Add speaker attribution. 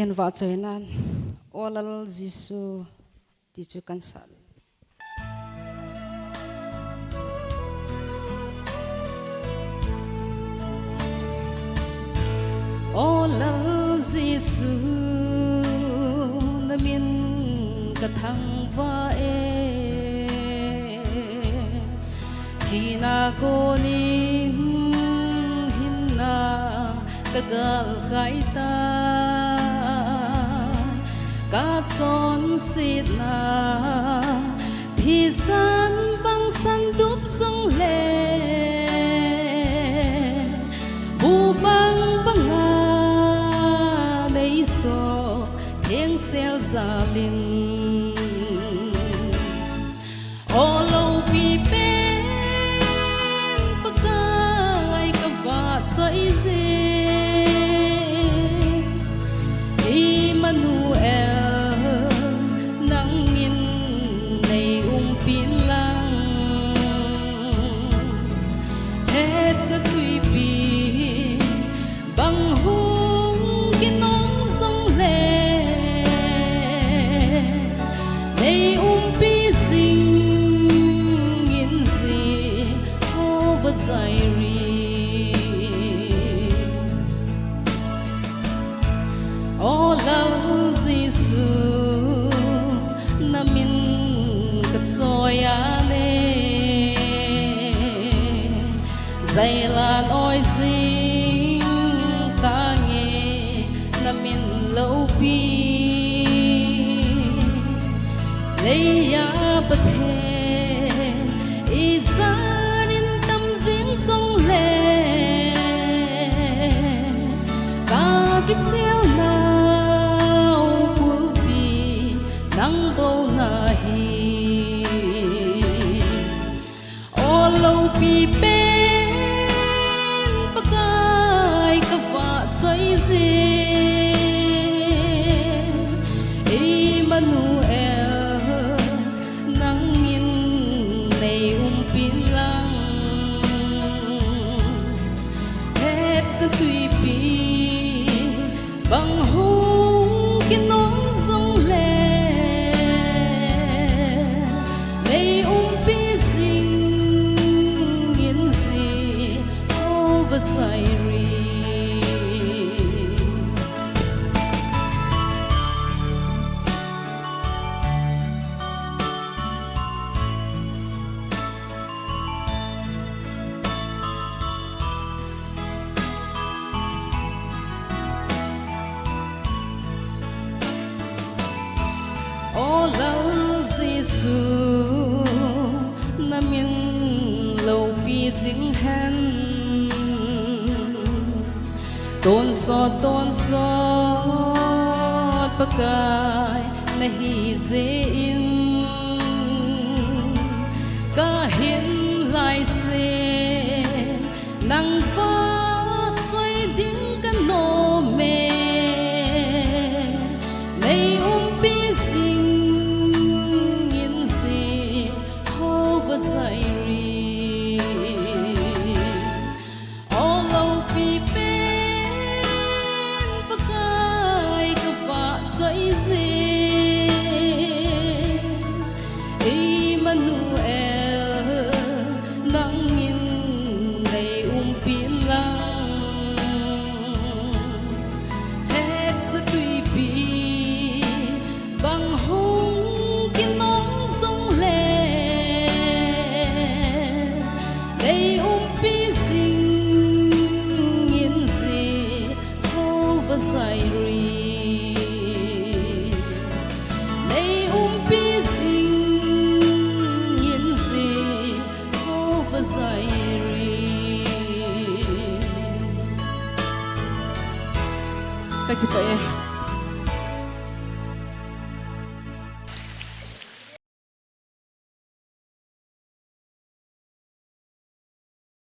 Speaker 1: lian va choinan olal jisu ti chu kan sal olal jisu namin kathang va china ko nin hinna kagal kaita ka chon sit na thi san bang san dup song le bu bang banga nei so heng sel zalin olo pi pen pakai ka va soi ze oh lâu Giêsu namin katsoya le dày lan oi dinh ta nghe namin lâu pi lấy ya bát hen izarin tâm riêng sông le ka kisel na nang bo na hi o lo pi pen pakai ka va choi ze Emmanuel nang in nei pin lang het ta tui pi bang hung kinon song le oh lâu Giêsu namin lâu pi ding hen tôn so pakai nahi ze in ka hin lai se nang va choi ding kan no me nei pi sing in si over zairi oh lâu pi Emmanuel